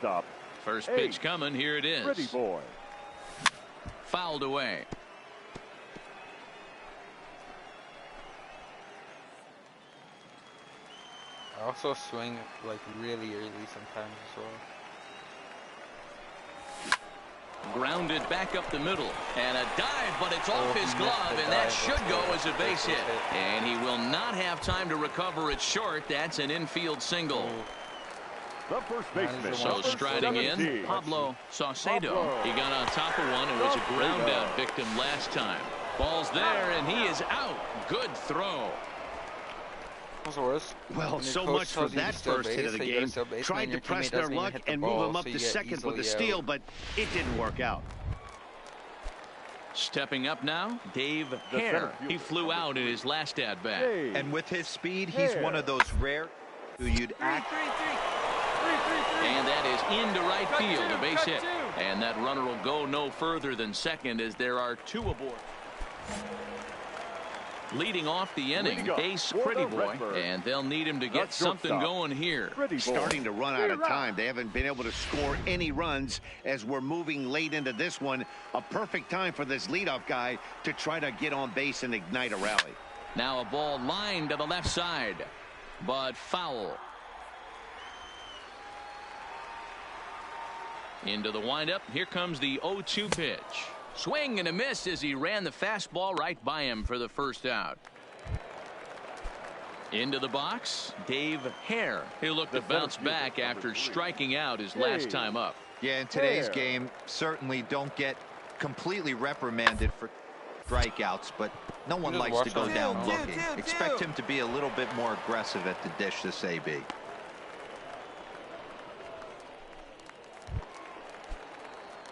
Stop. First pitch coming. Here it is. Pretty boy. Fouled away. I also swing like really early sometimes as well. Grounded back up the middle. And a dive, but it's off his glove, and that should go as a base hit. And he will not have time to recover it short. That's an infield single. The first baseman. So striding in, Pablo Saucedo. He got on top of one and was a ground out victim last time. Ball's there, and he is out. Good throw. Well, so much for that first hit of the game. Tried to press their luck and move him up to second with a steal, but it didn't work out. Stepping up now, Dave Hare. He flew out in his last at-bat. And with his speed, he's one of those rare who you'd act. And that is into right field, a base hit. And that runner will go no further than second as there are two aboard. Leading off the inning, Ace Pretty Boy, and they'll need him to get something going here. Starting to run out of time. They haven't been able to score any runs as we're moving late into this one. A perfect time for this leadoff guy to try to get on base and ignite a rally. Now a ball lined to the left side, but foul. Into the windup. Here comes the 0-2 pitch. Swing and a miss as he ran the fastball right by him for the first out. Into the box, Dave Hare. He'll look to bounce back after striking out his last time up. Yeah, in today's game, certainly don't get completely reprimanded for strikeouts, but no one likes to go down looking. Expect him to be a little bit more aggressive at the dish this AB.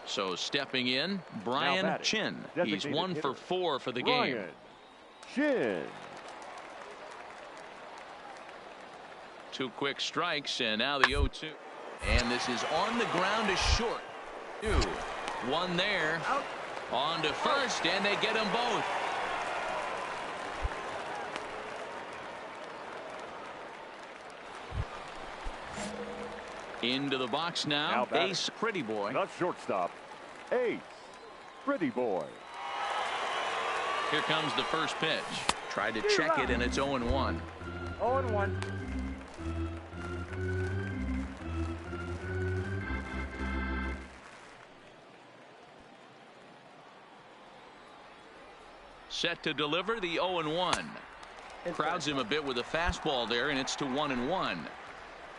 So stepping in, Brian Chin. He's 1 for 4 for the game. Chin. 2 quick strikes, and now the 0-2. And this is on the ground is short. 2. 1 there. Out. On to first, and they get them both. Into the box now Ace Pretty Boy. Not shortstop. Ace Pretty Boy. Here comes the first pitch. Tried to check it, and it's 0-1. 0-1. Set to deliver the 0-1. Crowds him a bit with a fastball there, and it's to 1-1.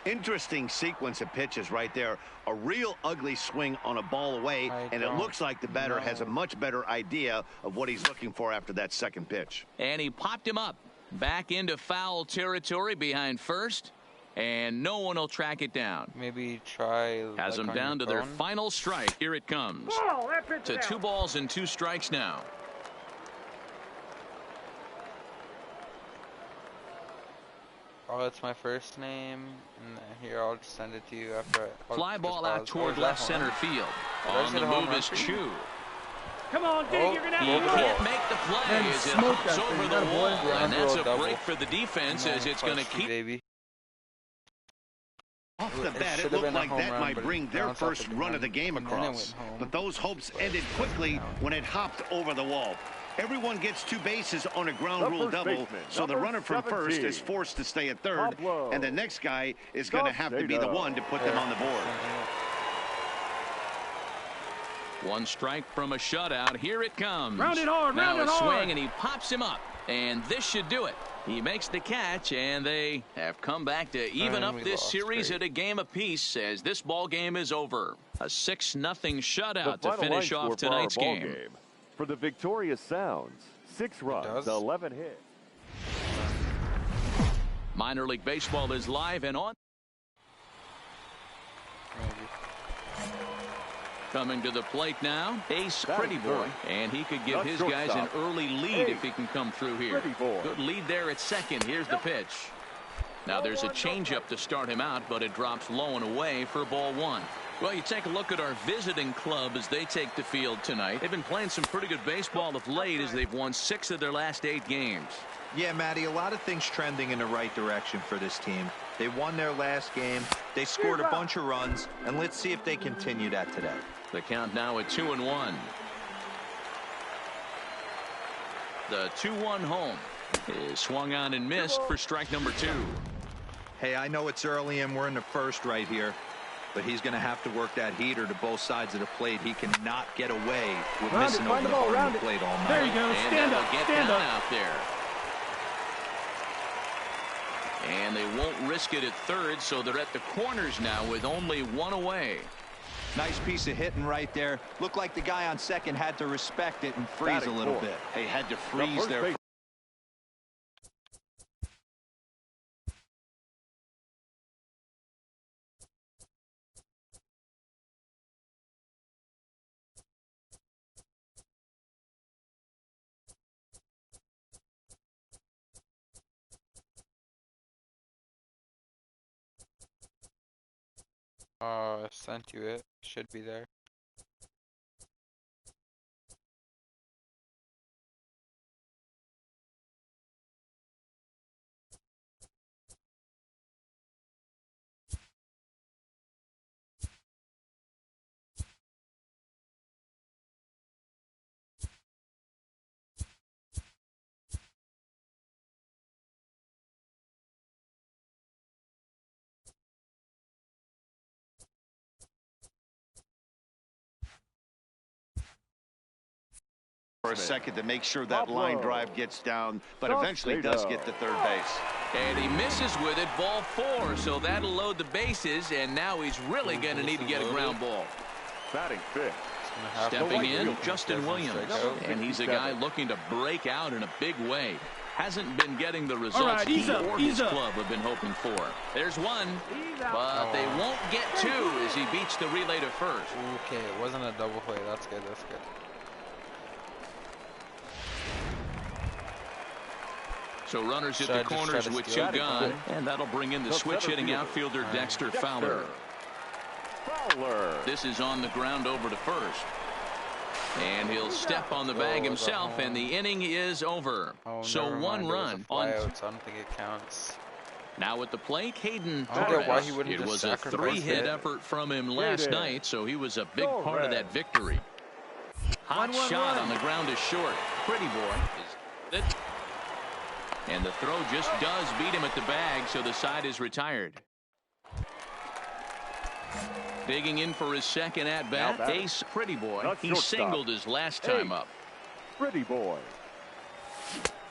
Interesting sequence of pitches right there. A real ugly swing on a ball away, and it looks like the batter has a much better idea of what he's looking for after that second pitch. And he popped him up back into foul territory behind first, and no one will track it down. Maybe try. Has them down to their final strike. Here it comes. To 2 balls and 2 strikes now. Oh, it's my first name. And here, I'll just send it to you after. Fly ball out toward left center field. On the move is Chu. Come on, Dave, you're gonna have He can't make the play as it hops over the wall. And that's a break for the difference as it's going to keep. Baby. Off the bat, it looked like that might bring their first run of the game across. But those hopes ended quickly when it hopped over the wall. Everyone gets 2 bases on a ground rule double, so the runner from first is forced to stay at third, and the next guy is going to have to be the one to put them on the board. 1 strike from a shutout. Here it comes. Round it hard, now round it a swing, hard. and he pops him up, and this should do it. He makes the catch, and they have come back to even up this series at a game apiece as this ball game is over. A 6-0 shutout to finish off tonight's game. For the victorious Sounds, 6 runs, 11 hits. Minor League Baseball is live and on. Coming to the plate now, Ace Pretty Boy, and he could give his guys an early lead if he can come through here. Good lead there at second. Here's the pitch. Now there's a changeup to start him out, but it drops low and away for ball 1. Well, you take a look at our visiting club as they take the field tonight. They've been playing some pretty good baseball of late as they've won 6 of their last 8 games. Yeah, Matty, a lot of things trending in the right direction for this team. They won their last game. They scored a bunch of runs, and let's see if they continue that today. The count now at 2-1. The 2-1 home is swung on and missed for strike number 2. Hey, I know it's early and we're in the first right here, but he's going to have to work that heater to both sides of the plate. He cannot get away with missing over the heart of the plate all night. There you go. Stand up. Stand up. Out there. And they won't risk it at third, so they're at the corners now with only one away. Nice piece of hitting right there. Looked like the guy on second had to respect it and freeze a little bit. He had to freeze there. I sent you it. Should be there. For a second to make sure that line drive gets down, but eventually does get to third base. And he misses with it, ball 4, so that'll load the bases, and now he's really going to need to get a ground ball. Batting fifth. Stepping in, Justin Williams, and he's a guy looking to break out in a big way. Hasn't been getting the results he or his club have been hoping for. There's one, but they won't get 2 as he beats the relay to first. Okay, it wasn't a double play. That's good. That's good. So runners at the corners with 2 gone, and that'll bring in the switch-hitting outfielder Dexter Fowler. This is on the ground over to first. And he'll step on the bag himself, and the inning is over. So 1 run. So I don't think it counts. Now at the plate, Hayden Torres. It was a 3-hit effort from him last night, so he was a big part of that victory. Hot shot on the ground is short. Pretty boy. And the throw just does beat him at the bag, so the side is retired. Digging in for his second at-bat, Ace Pretty Boy. He singled his last time up. Pretty Boy.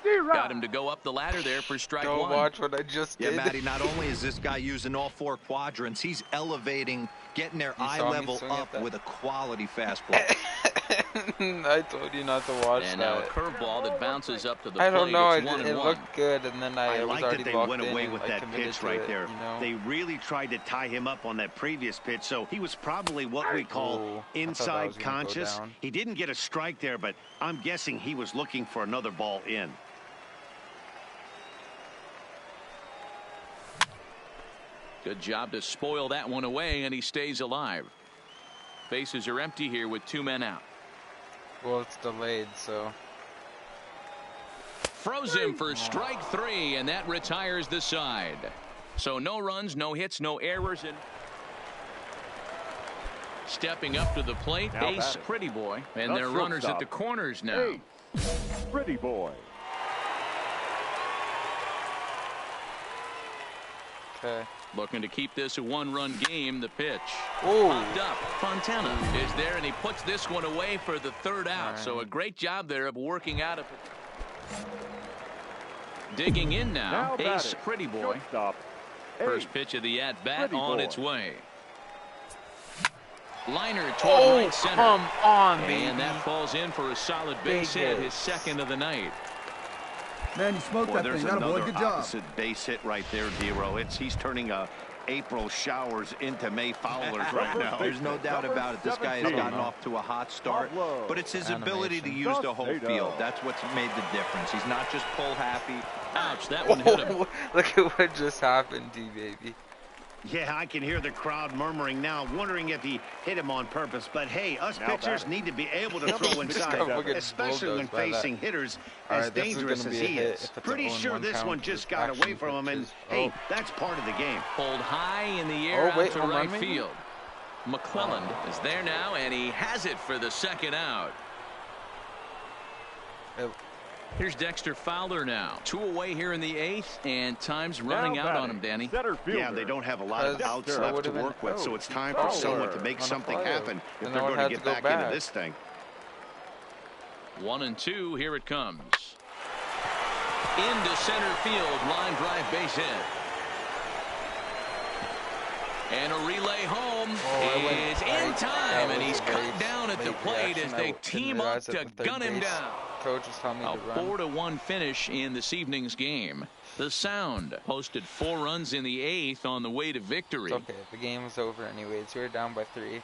Got him to go up the ladder there for strike 1. Don't watch what I just did. Yeah, Matty, not only is this guy using all 4 quadrants, he's elevating, getting their eye level up with a quality fastball. I told you not to watch and that. And now a curveball that bounces up to the plate. I don't know. It looked good, and then I was like already that they went away with and, that pitch right there. You know? They really tried to tie him up on that previous pitch, so he was probably what we call inside conscious. He didn't get a strike there, but I'm guessing he was looking for another ball in. Good job to spoil that one away, and he stays alive. Bases are empty here with 2 men out. Well, it's delayed, so. Froze him for strike 3, and that retires the side. So no runs, no hits, no errors. And stepping up to the plate, Ace Pretty Boy. And their runners at the corners now. Ace Pretty Boy. Okay. Looking to keep this a 1-run game. The pitch. Popped up. Fontana is there, and he puts this one away for the 3rd out. Right. So a great job there of working out of it. Digging in now Ace Pretty Boy. First pitch of the at-bat on its way. Liner toward right center. Come on, baby. And that falls in for a solid base hit, his 2nd of the night. Man, you smoked that thing. That boy, good job. Opposite base hit right there, Dero. He's turning April showers into May foulers right now. There's no doubt about it. This guy has gotten off to a hot start, but it's his ability to use the whole field. That's what's made the difference. He's not just pull happy. Ouch, that one hit him. Look at what just happened to you, baby. Yeah, I can hear the crowd murmuring now, wondering if he hit him on purpose. But hey, us pitchers need to be able to throw inside, especially when facing hitters as dangerous as he is. Pretty sure this one just got away from him, and hey, that's part of the game. Pulled high in the air out to right field. McClelland is there now, and he has it for the second out. Here's Dexter Fowler now. 2 away here in the 8th, and time's running out on him, Danny. Yeah, they don't have a lot of outs left to work with, so it's time for someone to make something happen if they're going to get back into this thing. 1-2, here it comes. Into center field, line drive base hit. And a relay home is in time, and he's cut down at the plate as they team up to gun him down. Coach is telling me to run. A 4-1 finish in this evening's game. The Sound posted 4 runs in the 8th on the way to victory. It's okay, the game is over anyways. We're down by 3.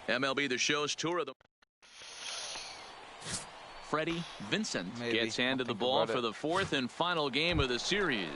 MLB The Show's tour of the... Freddie Vincent gets handed the ball for the 4th and final game of the series.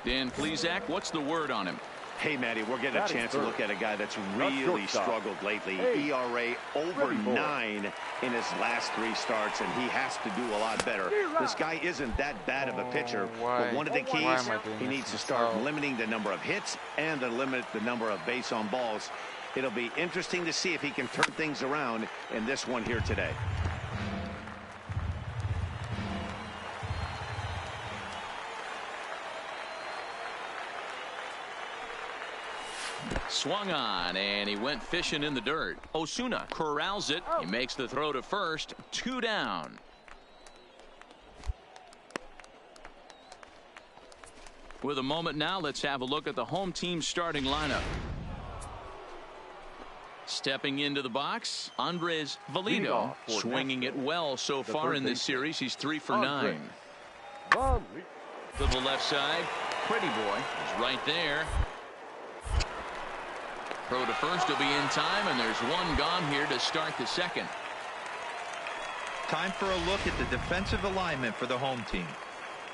Dan Plesac, what's the word on him? Hey, Matty, we're getting a chance to look at a guy that's really struggled lately. ERA over 9 in his last 3 starts, and he has to do a lot better. This guy isn't that bad of a pitcher, but one of the keys, he needs to start limiting the number of hits and to limit the number of base on balls. It'll be interesting to see if he can turn things around in this one here today. Swung on, and he went fishing in the dirt. Osuna corrals it. He makes the throw to first. 2 down. With a moment now, let's have a look at the home team starting lineup. Stepping into the box, Andres Valido, swinging it well so far in this series. He's 3 for 9. To the left side, Pretty Boy is right there. Throw to first will be in time, and there's 1 gone here to start the 2nd. Time for a look at the defensive alignment for the home team.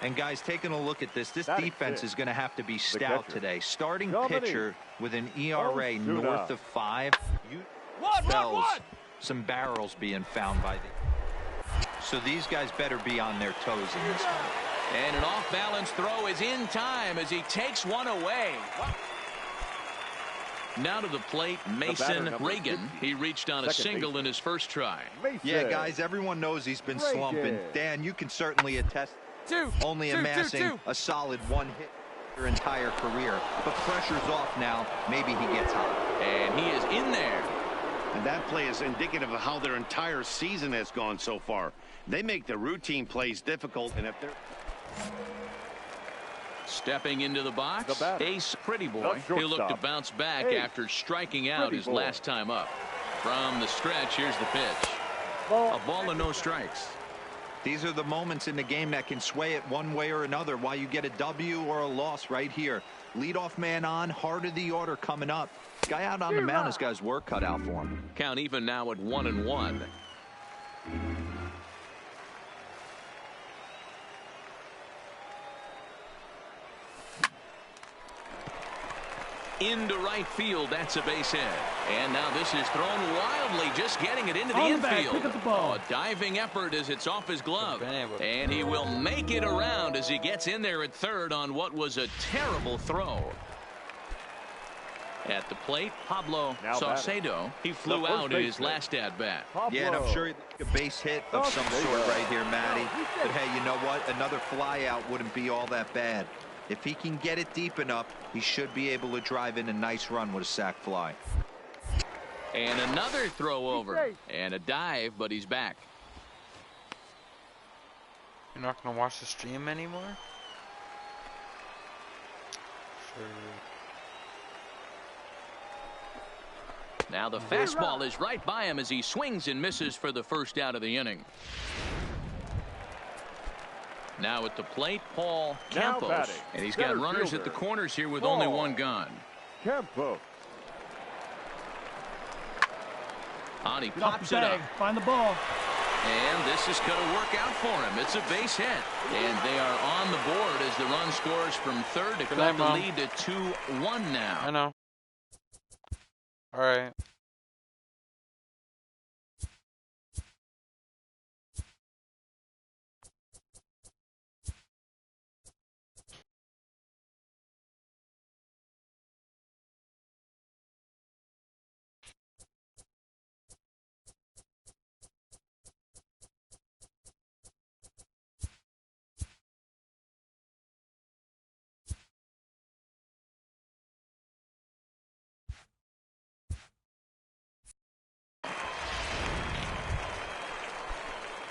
And guys, taking a look at this defense is going to have to be stout today. Starting pitcher with an ERA north of 5 spells some barrels being found by the. So these guys better be on their toes in this one. And an off-balance throw is in time as he takes 1 away. Now to the plate, Mason Reagan. He reached on a single in his first try. Yeah, guys, everyone knows he's been slumping. Dan, you can certainly attest. Only amassing a solid 1 hit their entire career. But pressure's off now. Maybe he gets hot. And he is in there. And that play is indicative of how their entire season has gone so far. They make the routine plays difficult, and if they're... Stepping into the box, Ace Pretty Boy. He'll look to bounce back after striking out his last time up. From the stretch, here's the pitch. A ball and no strikes. These are the moments in the game that can sway it one way or another. Why you get a W or a loss right here. Leadoff man on, heart of the order coming up. Guy out on the mound has got his work cut out for him. Count even now at 1-1. Into right field, that's a base hit. And now this is thrown wildly, just getting it into the infield. Pick up the ball. A diving effort as it's off his glove. And he will make it around as he gets in there at third on what was a terrible throw. At the plate, Pablo Saucedo. He flew out in his last at-bat. Yeah, and I'm sure he'd like a base hit of some sort right here, Matty. But hey, you know what? Another fly out wouldn't be all that bad. If he can get it deep enough, he should be able to drive in a nice run with a sac fly. And another throw over. And a dive, but he's back. You're not going to watch the stream anymore? Sure. Now the fastball is right by him as he swings and misses for the first out of the inning. Now at the plate, Paul Campos. And he's got runners at the corners here with only 1 gone. Campos. On he pops it up. Find the ball. And this is going to work out for him. It's a base hit. And they are on the board as the run scores from third to cut the lead to 2-1 now. I know. All right.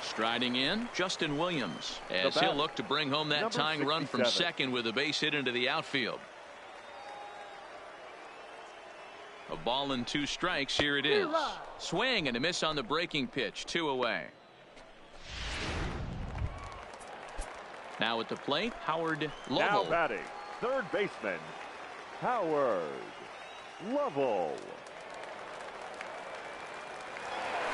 Striding in, Justin Williams, as he'll look to bring home that tying run from second with a base hit into the outfield. A ball and 2 strikes. Here it is. Swing and a miss on the breaking pitch. 2 away. Now at the plate, Howard Lovell. Now batting, third baseman, Howard Lovell.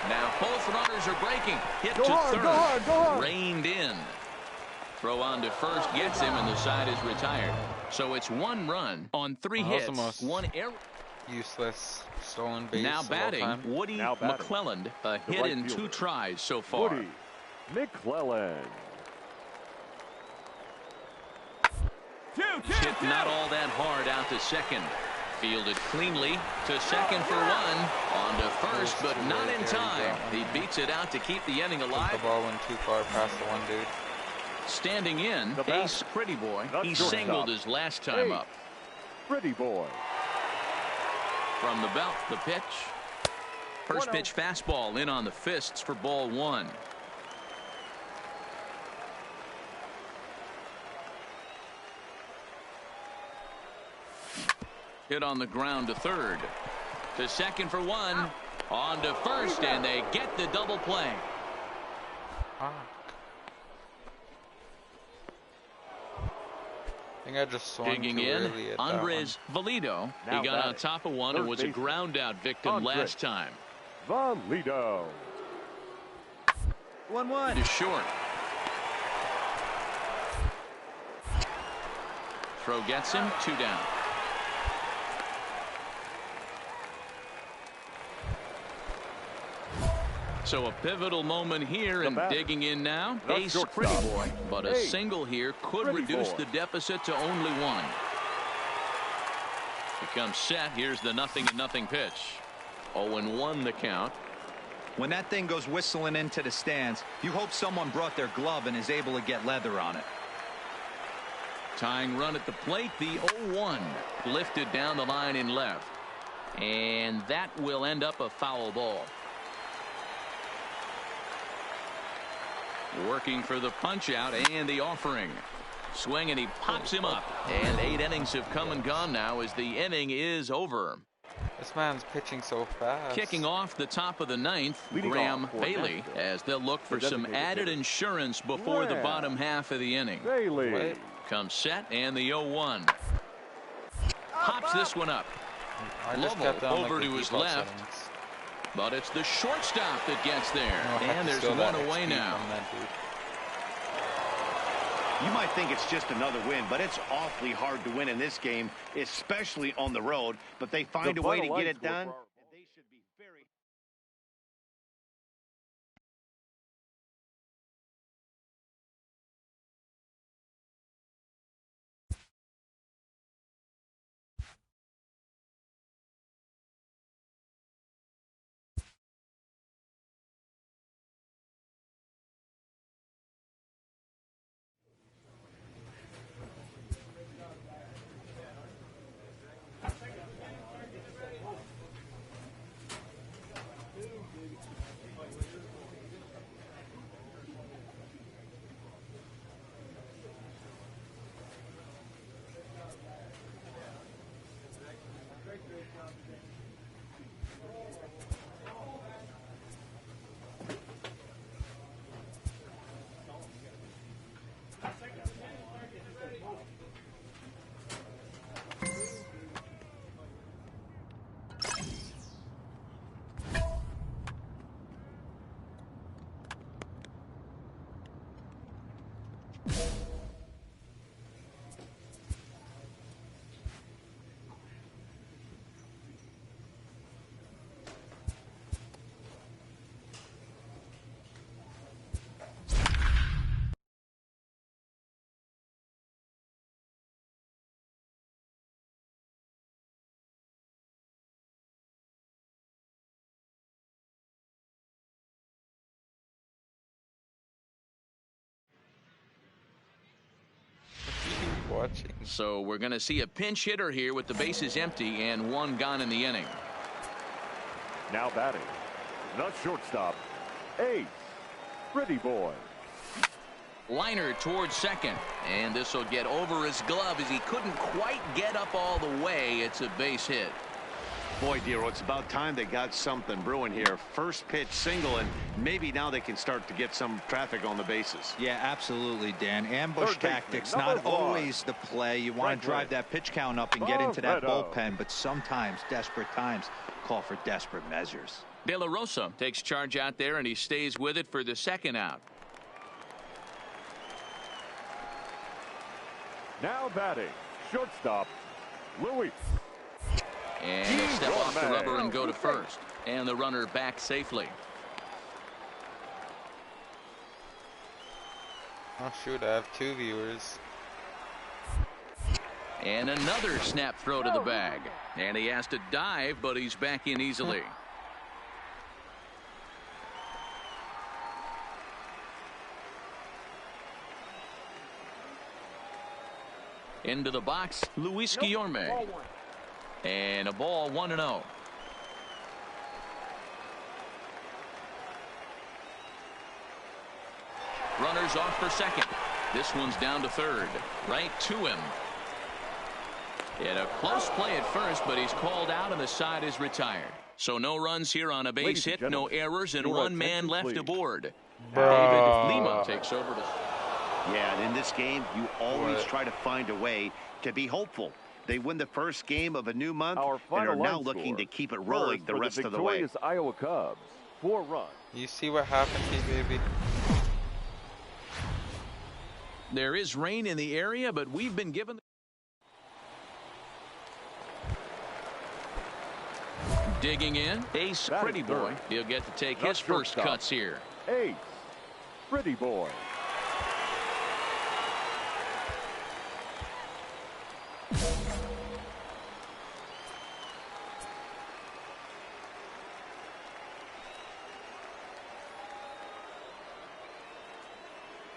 Now both runners are breaking. Hit to third. Go hard. Reined in. Throw on to first gets him, and the side is retired. So it's 1 run on 3 hits. 1 error. Useless stolen base. Now batting, Woody McClelland. A hit in 2 tries so far. Woody McClelland. Hit not all that hard out to second. Fielded cleanly to second for 1. On to first, but not in time. He beats it out to keep the inning alive. The ball went too far past the one dude. Standing in, Ace Pretty Boy. He singled his last time up. Pretty Boy. From the belt, the pitch. First pitch fastball in on the fists for ball 1. Hit on the ground to third. To second for 1. On to first, and they get the double play. I think I just swung Digging in, Andres Valido. He got on top of 1 and was a ground out victim last time. Valido. 1-1. To short. Throw gets him. 2 down. So a pivotal moment here, and digging in now, Ace Pretty Boy. But a single here could reduce the deficit to only 1. Becomes set. Here's the 0-0 pitch. 0-1 the count. When that thing goes whistling into the stands, you hope someone brought their glove and is able to get leather on it. Tying run at the plate, the 0-1. Lifted down the line in left. And that will end up a foul ball. Working for the punch out and the offering. Swing, and he pops him up. And 8 innings have come and gone now as the inning is over. This man's pitching so fast. Kicking off the top of the 9th, Graham Bailey, as they'll look for some added insurance before the bottom half of the inning. Bailey. Comes set, and the 0-1. Pops this one up. Lovell over to his left. But it's the shortstop that gets there. And there's 1 away now. You might think it's just another win, but it's awfully hard to win in this game, especially on the road. But they find a way to get it done. They should be very... So we're going to see a pinch hitter here with the bases empty and one gone in the inning. Now batting, the shortstop, Ace Pretty Boy. Liner towards second, and this will get over his glove as he couldn't quite get up all the way. It's a base hit. Boy, Dero, it's about time they got something brewing here. First pitch single, and maybe now they can start to get some traffic on the bases. Yeah, absolutely, Dan. Ambush tactics, not always the play. You want to drive that pitch count up and get into that bullpen, but sometimes desperate times call for desperate measures. De La Rosa takes charge out there, and he stays with it for the second out. Now batting, shortstop, Louis. And he'll step off the rubber and go to first. And the runner back safely. Oh, shoot, I have 2 viewers. And another snap throw to the bag. And he has to dive, but he's back in easily. Into the box, Luis Guillorme. And a ball, 1-0. Runners off for second. This one's down to third. Right to him. And a close play at first, but he's called out and the side is retired. So no runs here on a base hit, no errors, and one man left aboard. David Lima takes over to... Yeah, and in this game, you always try to find a way to be hopeful. They win the first game of a new month and are now looking to keep it rolling the rest of the way. Iowa Cubs, 4 runs. You see what happened to you, baby? There is rain in the area, but we've been given... Digging in, Ace Pretty Boy. He'll get to take his first cuts here. Ace Pretty Boy.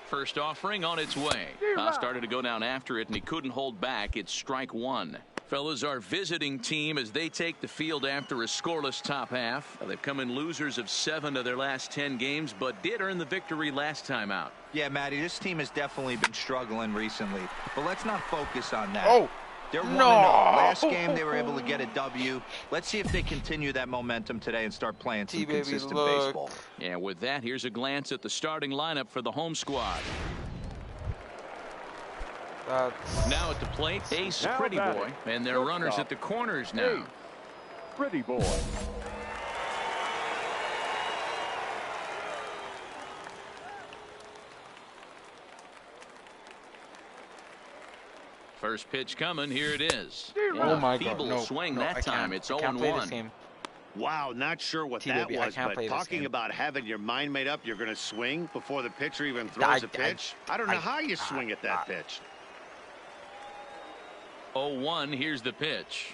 First offering on its way. Started to go down after it, and he couldn't hold back. It's strike one. Fellas, our visiting team as they take the field after a scoreless top half. They've come in losers of 7 of their last 10 games, but did earn the victory last time out. Yeah, Matty, this team has definitely been struggling recently, but let's not focus on that. Oh, they're 1-0. Last game they were able to get a W. Let's see if they continue that momentum today and start playing some consistent baseball. And with that, here's a glance at the starting lineup for the home squad. Now at the plate, Ace Pretty Boy, and their runners at the corners now. Ace Pretty Boy. First pitch coming. Here it is. Oh my God! Feeble swing that time. It's 0-1. Wow, not sure what that was, but talking about having your mind made up, you're going to swing before the pitcher even throws a pitch. I don't know how you swing at that pitch. 0-1. Here's the pitch.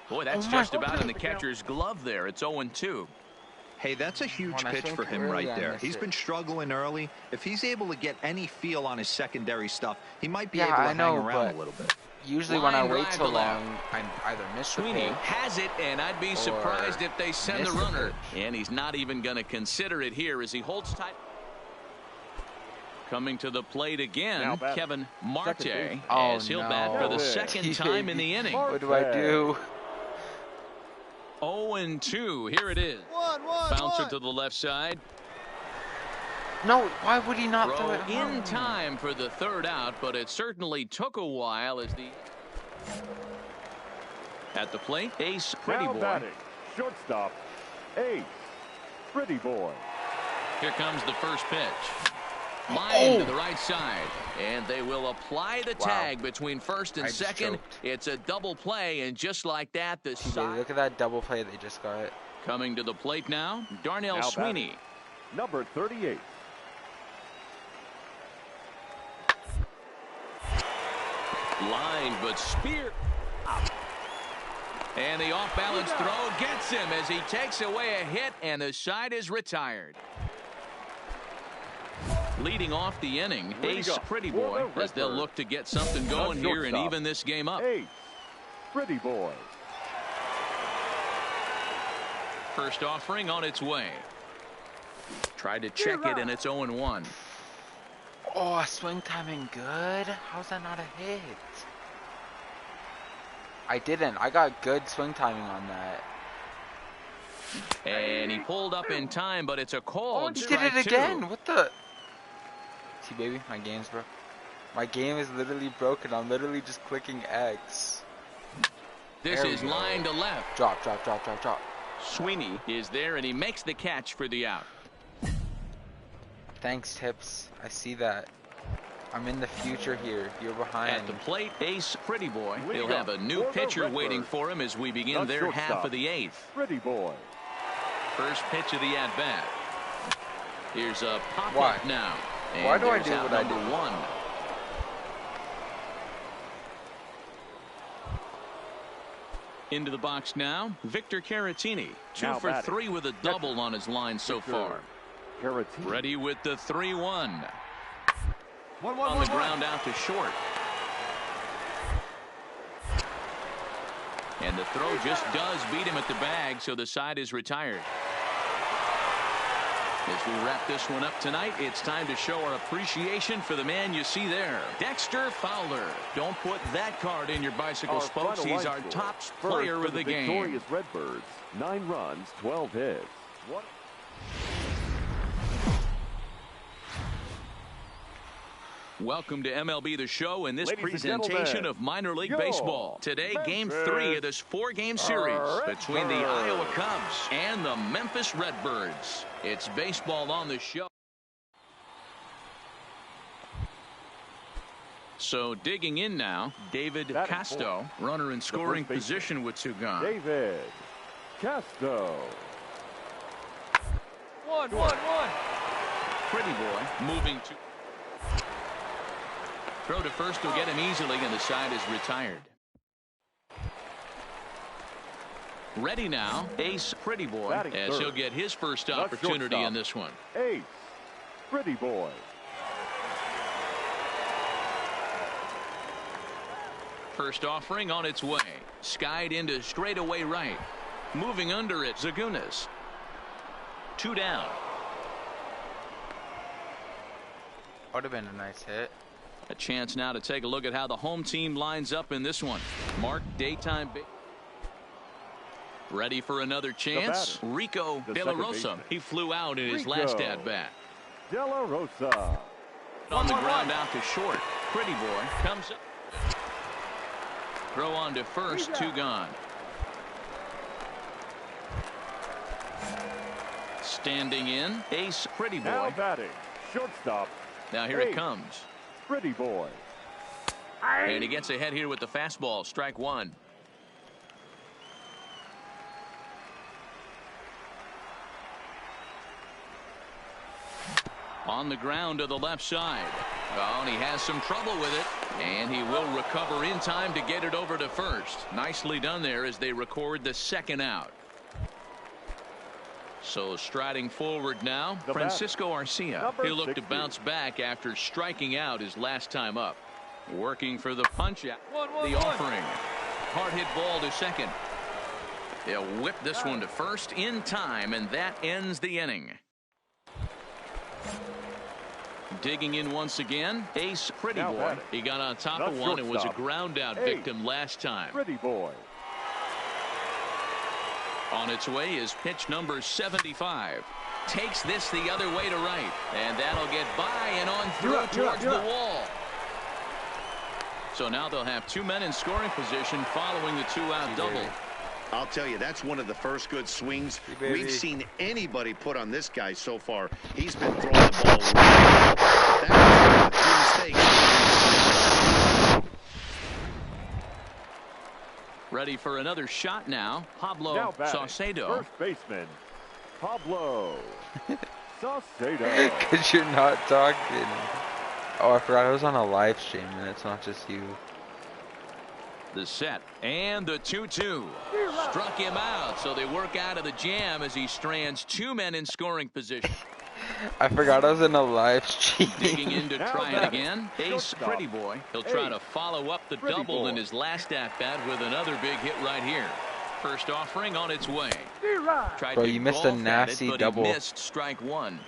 Boy, that's just about in the catcher's glove there. It's 0-2. Hey, that's a huge pitch for him right there. He's been struggling early. If he's able to get any feel on his secondary stuff, he might be able to hang around a little bit. Usually when I wait so long, I either miss the Sweeney has it, and I'd be surprised if they send the runner. And he's not even going to consider it here as he holds tight. Coming to the plate again, Kevin Marte, as he'll bat for the second time in the inning. What do I do? 0-2. Here it is. Bouncer to the left side. No, why would he not throw it in time for the third out, but it certainly took a while as the... At the plate, Ace Pretty Boy. Batting, shortstop, Ace Pretty Boy. Here comes the first pitch. Line to the right side, and they will apply the tag between first and second. It's a double play, and just like that, the side... Look at that double play they just got. Coming to the plate now, Darnell Sweeney. Number 38. Line, but spear. And the off-balance throw gets him as he takes away a hit, and the side is retired. Leading off the inning, Ace Pretty Boy, as they'll look to get something going here and even this game up. Ace Pretty Boy. First offering on its way. Tried to check it, and it's 0-1. Oh, swing timing good. How's that not a hit? I didn't. I got good swing timing on that. And he pulled up in time, but it's a called He strike did it again. two. What the? See, baby, my game's broke. My game is literally broken. I'm literally just clicking X. This is line to left. Drop, drop, drop, drop, drop. Sweeney is there, and he makes the catch for the out. Thanks, Tips. I see that. I'm in the future here. You're behind. At the plate, Ace Pretty Boy. He'll have a new pitcher waiting for him as we begin their half of the eighth. Pretty Boy. First pitch of the at-bat. Here's a pop-up now. And why do I do what I do? Number one. Into the box now, Victor Caratini. 2 for 3 with a double on his line so far. Ready with the 3-1. On the ground out to short. And the throw just does beat him at the bag, so the side is retired. As we wrap this one up tonight, it's time to show our appreciation for the man you see there, Dexter Fowler. Don't put that card in your bicycle, folks. He's our top player of the game. Victorious Redbirds, 9 runs, 12 hits. Welcome to MLB The Show and this presentation of minor league baseball. Today, Game 3 of this 4-game series between the Iowa Cubs and the Memphis Redbirds. It's baseball on the show. So digging in now, David Casto, runner in scoring position with 2 gone. David Casto. 1-1-1. Pretty Boy moving to. Throw to first will get him easily, and the side is retired. Ready now, Ace Pretty Boy, as he'll get his first opportunity in this one. Ace Pretty Boy. First offering on its way. Skied into straightaway right. Moving under it, Zagunas. 2 down. Would have been a nice hit. A chance now to take a look at how the home team lines up in this one. Mark daytime. Ready for another chance. Rico De La Rosa. He flew out in his last at-bat. De La Rosa. On the ground out to short. Pretty Boy comes up. Throw on to first. 2 gone. Standing in, Ace Pretty Boy. Now batting. Shortstop. Now here it comes. Pretty Boy. And he gets ahead here with the fastball. Strike 1. On the ground to the left side. Oh, and he has some trouble with it. And he will recover in time to get it over to first. Nicely done there as they record the 2nd out. So striding forward now, Francisco Arcia. He'll look to bounce back after striking out his last time up. Working for the punch out. The offering. Hard hit ball to second. They'll whip this one to first in time, and that ends the inning. Digging in once again, Ace Pretty Boy. He got on top of one and was a ground out victim last time. Pretty Boy. On its way is pitch number 75. Takes this the other way to right. And that'll get by and on through towards the wall. So now they'll have 2 men in scoring position following the 2-out double. I'll tell you, that's one of the first good swings we've seen anybody put on this guy so far. He's been throwing the ball around. That was 3 mistakes. Ready for another shot now. Pablo Saucedo. First baseman, Pablo Saucedo. Because you're not talking. Oh, I forgot I was on a live stream and it's not just you. The set and the 2-2. Struck him out, so they work out of the jam as he strands 2 men in scoring position. I forgot I was in a live stream. Digging in to try it again. Ace Pretty Boy. He'll try to follow up the double in his last at-bat with another big hit right here. First offering on its way. Bro, you missed a nasty double. He missed strike one.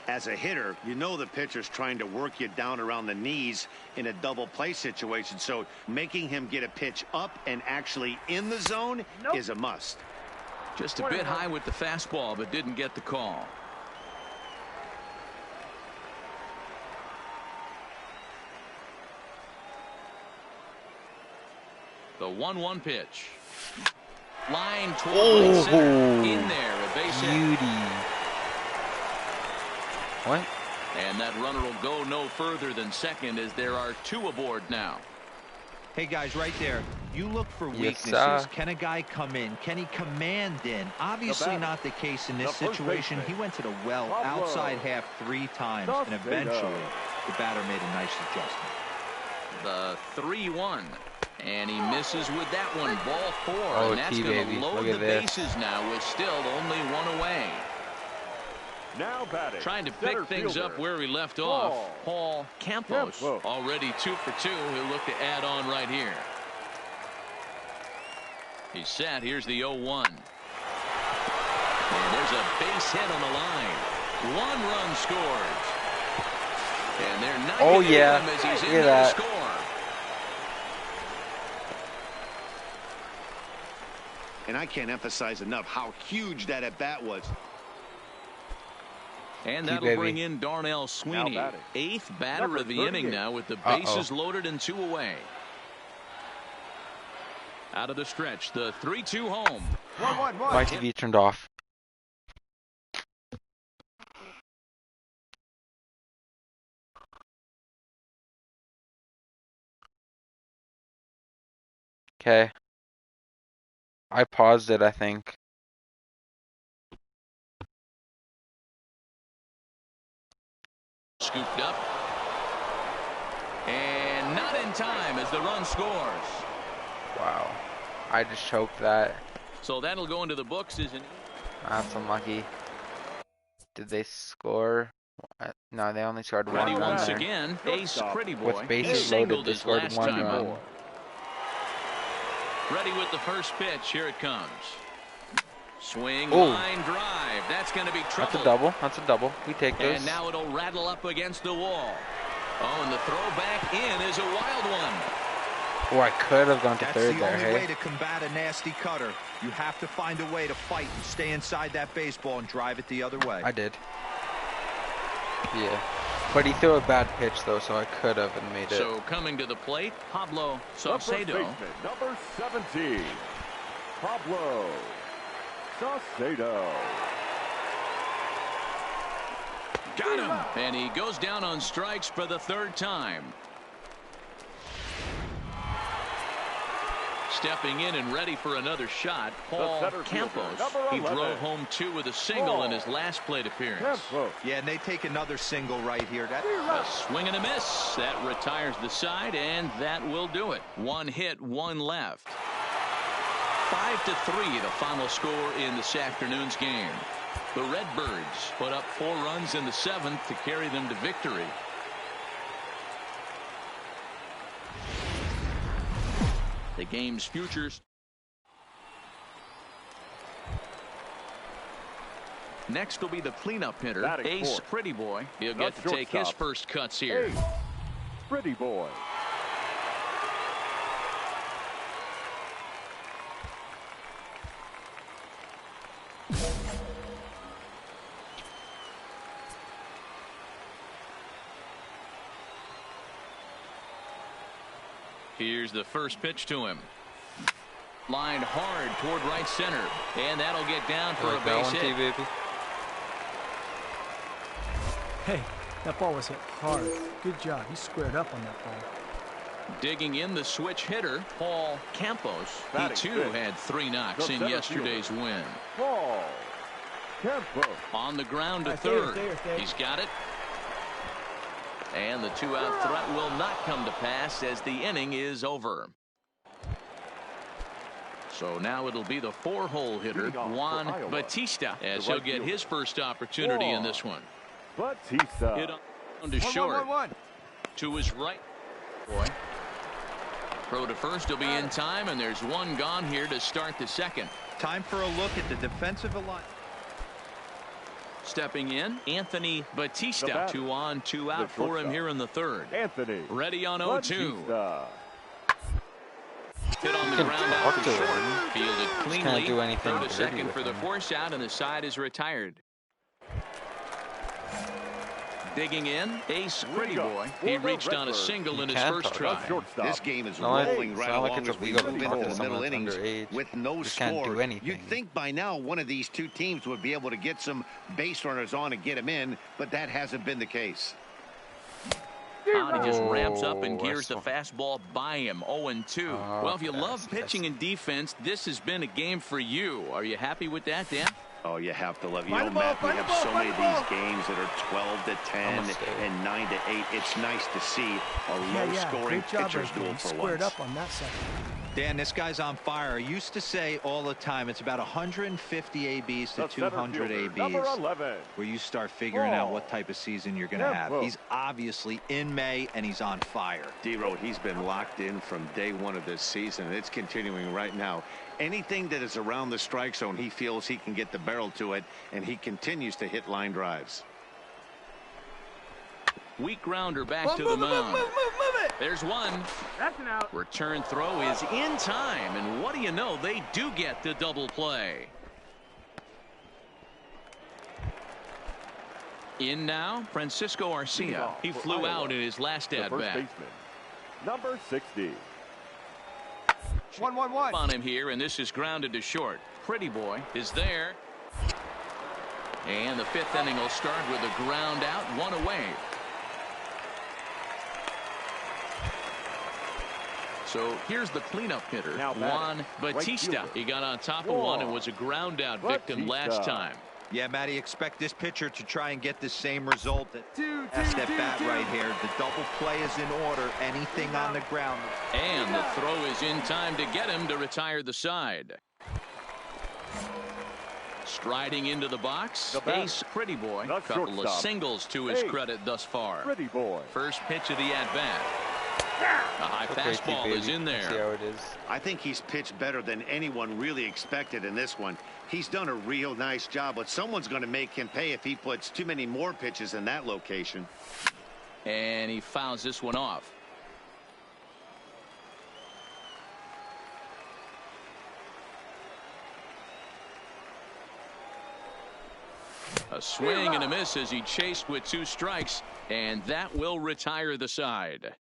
As a hitter, you know the pitcher's trying to work you down around the knees in a double play situation. So making him get a pitch up and actually in the zone is a must. Just a bit high with the fastball, but didn't get the call. The 1-1 pitch. Line toward right center. In there, a base hit. What? And that runner will go no further than second as there are two aboard now. Hey guys, right there, you look for weaknesses. Can a guy come in? Can he command in? Obviously not the case in this situation. He went to the well outside half 3 times, and eventually the batter made a nice adjustment. The 3-1. And he misses with that one. Ball 4. Oh, and that's going to load the bases now with still only 1 away. Now batting. Trying to pick things up where he left off. Paul Campos. Already 2 for 2. He'll look to add on right here. He's set. Here's the 0-1. And there's a base hit on the line. 1 run scores. And they're knocking him as he's in there to score. And I can't emphasize enough how huge that at-bat was. And that'll bring in Darnell Sweeney. 8th batter of the inning now with the bases loaded and 2 away. Out of the stretch, the 3-2 home. My TV turned off. Okay. I paused it, I think. Scooped up. And not in time as the run scores. Wow. I just choked that. So that'll go into the books as an... That's unlucky. Did they score? No, they only scored 1 run. Once again, Ace Pretty Boy. With bases loaded, they scored 1 run. Ready with the first pitch. Here it comes. Swing, line drive. That's going to be trouble. That's a double. That's a double. We take this. And now it'll rattle up against the wall. Oh, and the throw back in is a wild one. Oh, I could have gone to third there. That's the only way to combat a nasty cutter. You have to find a way to fight and stay inside that baseball and drive it the other way. I did. Yeah. But he threw a bad pitch, though, so I could have and made it. So coming to the plate, Pablo Saucedo. Number 17, Pablo Saucedo. Got him. And he goes down on strikes for the 3rd time. Stepping in and ready for another shot, Paul Campos. He drove home 2 with a single in his last plate appearance. Yeah, and they take another single right here. A swing and a miss. That retires the side, and that will do it. 1 hit, 1 left. 5-3, the final score in this afternoon's game. The Redbirds put up 4 runs in the 7th to carry them to victory. The game's futures. Next will be the cleanup hitter, Ace Pretty Boy. He'll get to take his first cuts here. Ace Pretty Boy. Here's the first pitch to him. Lined hard toward right center. And that'll get down for a base hit. Baby. Hey, that ball was hit hard. Good job. He squared up on that ball. Digging in the switch hitter, Paul Campos. He too had 3 knocks in yesterday's win. Paul Campos. On the ground to third. He's got it. And the 2-out threat will not come to pass as the inning is over. So now it'll be the 4-hole hitter, Juan Batista, as he'll get his first opportunity in this one. Batista. Hit on to short. To his right. Boy. Throw to first will be in time, and there's one gone here to start the second. Time for a look at the defensive line. Stepping in, Anthony Batista. 2 on, 2 out for him here in the third. Anthony. Ready on 0-2. Batista. Hit on the ground out to short. Fielded cleanly. Can't do anything. Throw to second for the force out, and the side is retired. Digging in, Ace Pretty Boy. He reached on a single in his first try. This game is rolling right along as we move into the middle innings with no score. You'd think by now one of these two teams would be able to get some base runners on and get them in, but that hasn't been the case. He just ramps up and gears the fastball by him. 0-2. Well, if you love pitching and defense, this has been a game for you. Are you happy with that, Dan? Oh, you have to love it. You know, Matt, we have so many of these games that are 12-10 and 9-8. It's nice to see a low-scoring pitcher's duel for squared once. up on that second. Dan, this guy's on fire. I used to say all the time, it's about 150 ABs to 200 ABs where you start figuring out what type of season you're going to have. He's obviously in May, and he's on fire. D-Road, he's been locked in from day one of this season, and it's continuing right now. Anything that is around the strike zone, he feels he can get the barrel to it, and he continues to hit line drives. Weak grounder back to the mound. Move it. There's one. That's an out. Return throw is in time, and what do you know? They do get the double play. In now, Francisco Arcia. He flew out in his last at-bat. Number 60. 1-1-1. On him here, and this is grounded to short. Pretty Boy is there. And the fifth inning will start with a ground out, one away. So here's the cleanup hitter, Juan Batista. He got on top of one and was a ground out victim last time. Yeah, Matty, expect this pitcher to try and get the same result. That's that bat right here. The double play is in order. Anything on the ground. And the throw is in time to get him to retire the side. Striding into the box, Ace Pretty Boy. A couple of singles to his credit thus far. Pretty Boy. First pitch of the at-bat. A high fastball is in there. See how it is. I think he's pitched better than anyone really expected in this one. He's done a real nice job, but someone's going to make him pay if he puts too many more pitches in that location. And he fouls this one off. A swing and a miss as he chased with 2 strikes, and that will retire the side.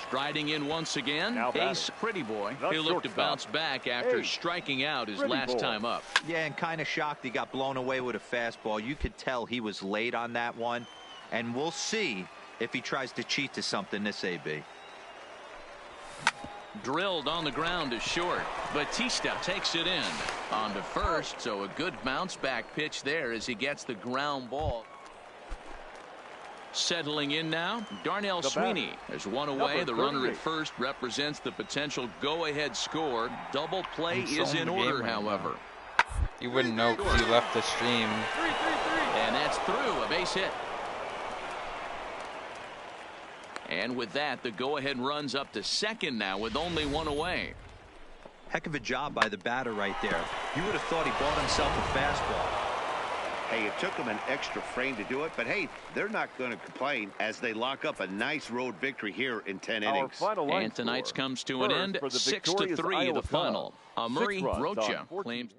Striding in once again, Ace Pretty Boy. He'll look to bounce back after striking out his last time up. Yeah, and kind of shocked he got blown away with a fastball. You could tell he was late on that one, and we'll see if he tries to cheat to something this AB. Drilled on the ground to short. Batista takes it in. On to first, so a good bounce back pitch there as he gets the ground ball. Settling in now, Darnell Sweeney. There's one away. The runner at first represents the potential go-ahead score. Double play is in order, however. You wouldn't know because you left the stream. And that's through. A base hit. And with that, the go-ahead runs up to second now with only one away. Heck of a job by the batter right there. You would have thought he bought himself a fastball. Hey, it took them an extra frame to do it, but hey, they're not going to complain as they lock up a nice road victory here in 10 innings. And tonight's comes to an end, 6-3 the final. Murray Rocha claims